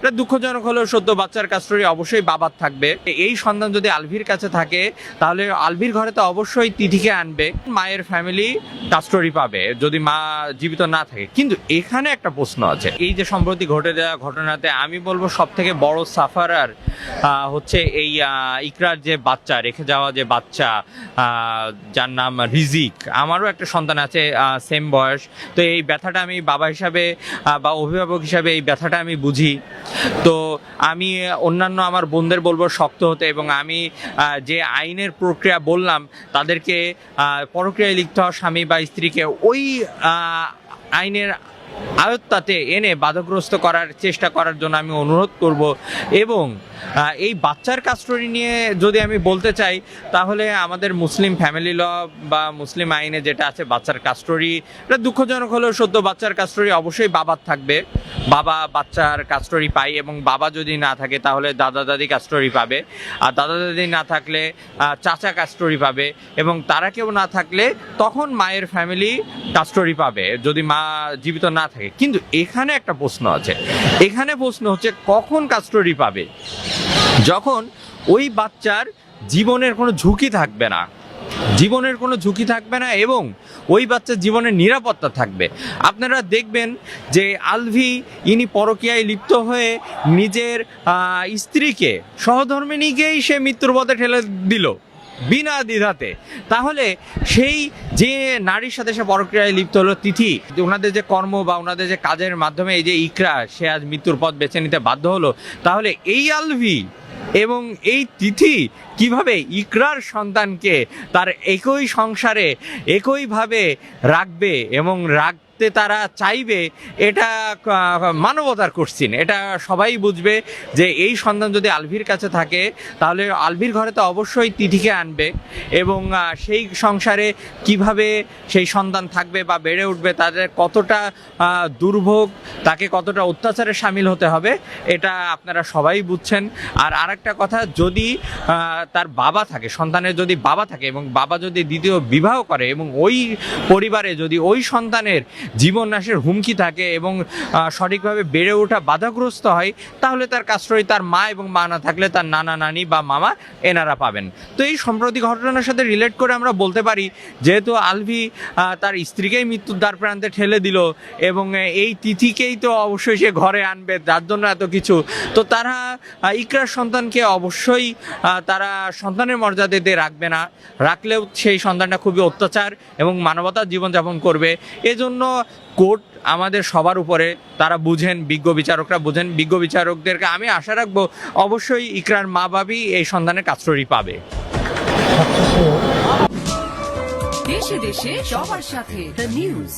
এটা দুঃখজনক হলেও সত্য, বাচ্চার কাস্টডি অবশ্যই বাবার থাকবে। এই সন্তান যদি আলভির কাছে থাকে তাহলে আলভির ঘরে তো অবশ্যই তিথিকে আনবে, মায়ের ফ্যামিলি কাস্টডি পাবে যদি মা জীবিত না থাকে। কিন্তু এখানে একটা প্রশ্ন আছে, এই যে সম্প্রতি ঘটে যাওয়া ঘটনাতে আমি বলবো সব থেকে বড় সাফারার হচ্ছে এই ইকরার যে বাচ্চা, রেখে যাওয়া যে বাচ্চা, যার নাম রিজিক। আমারও একটা সন্তান আছে সেম বয়স, তো এই ব্যথাটা আমি বাবা হিসাবে বা অভিভাবক হিসাবে এই ব্যথাটা আমি বুঝি। তো আমি অন্যান্য আমার বোনদের বলবো শক্ত হতে, এবং আমি যে আইনের প্রক্রিয়া বললাম তাদেরকে পরক্রিয়ায় লিপ্ত হওয়া স্বামী বা স্ত্রীকে ওই আইনের আয়ত্তাতে এনে বাধাগ্রস্ত করার চেষ্টা করার জন্য আমি অনুরোধ করব। এবং এই বাচ্চার কাস্টডি নিয়ে যদি আমি বলতে চাই তাহলে আমাদের মুসলিম ফ্যামিলি ল বা মুসলিম আইনে যেটা আছে, বাচ্চার কাস্টডি, এটা দুঃখজনক হলেও সত্য, বাচ্চার কাস্টডি অবশ্যই বাবার থাকবে। বাবা বাচ্চার কাস্টডি পায়, এবং বাবা যদি না থাকে তাহলে দাদা দাদি কাস্টডি পাবে, আর দাদা দাদি না থাকলে চাচা কাস্টডি পাবে, এবং তারা কেউ না থাকলে তখন মায়ের ফ্যামিলি কাস্টডি পাবে যদি মা জীবিত না থাকে। কিন্তু এখানে একটা প্রশ্ন আছে, এখানে প্রশ্ন হচ্ছে কখন কাস্টডি পাবে? যখন ওই বাচ্চার জীবনের কোনো ঝুঁকি থাকবে না, জীবনের কোনো ঝুঁকি থাকবে না, এবং ওই বাচ্চার জীবনের নিরাপত্তা থাকবে। আপনারা দেখবেন যে আলভি ইনি পরকীয়ায় লিপ্ত হয়ে নিজের স্ত্রীকে, সহধর্মিণীকেই সে মৃত্যুর পথে ঠেলে দিল বিনা দ্বিধাতে। তাহলে সেই যে নারীর সাথে সে পরক্রিয়ায় লিপ্ত হলো তিথি, ওনাদের যে কর্ম বা ওনাদের যে কাজের মাধ্যমে এই যে ইকরা সে আজ মৃত্যুর পথ বেছে নিতে বাধ্য হলো, তাহলে এই আলভি এবং এই তিথি কিভাবে ইকরার সন্তানকে তার একই সংসারে একইভাবে রাখবে এবং রাখতে তারা চাইবে, এটা মানবতার কোশ্চিন। এটা সবাই বুঝবে যে এই সন্তান যদি আলভির কাছে থাকে তাহলে আলভির ঘরে তো অবশ্যই তিথিকে আনবে, এবং সেই সংসারে কিভাবে সেই সন্তান থাকবে বা বেড়ে উঠবে, তাদের কতটা দুর্ভোগ, তাকে কতটা অত্যাচারে সামিল হতে হবে, এটা আপনারা সবাই বুঝছেন। আর আরেকটা কথা, যদি তার বাবা থাকে, সন্তানের যদি বাবা থাকে এবং বাবা যদি দ্বিতীয় বিবাহ করে এবং ওই পরিবারে যদি ওই সন্তানের জীবন নাশের হুমকি থাকে এবং সঠিকভাবে বেড়ে ওঠা বাধাগ্রস্ত হয়, তাহলে তার কাস্টডি তার মা, এবং মা না থাকলে তার নানা নানি বা মামা এনারা পাবেন। তো এই সম্প্রতি ঘটনার সাথে রিলেট করে আমরা বলতে পারি, যেহেতু আলভি তার স্ত্রীকেই মৃত্যুর দ্বার প্রান্তে ঠেলে দিল এবং এই তিথিকেই তো অবশ্যই সে ঘরে আনবে, যার জন্য এত কিছু, তো তারা ইকরার সন্তানকে অবশ্যই তারা সন্তানের মর্যাদাতে রাখবে না, রাখলেও সেই সন্তানটা খুবই অত্যাচার এবং মানবতার জীবনযাপন করবে। এজন্য কোর্ট আমাদের সবার উপরে, তারা বুঝেন, বিজ্ঞ বিচারকরা বুঝেন। বিজ্ঞ বিচারকদেরকে আমি আশা রাখবো অবশ্যই ইকরার মা বাবি এই সন্তানের কাস্টডি পাবে। দেশে দেশে সবার সাথে দ্য নিউজ।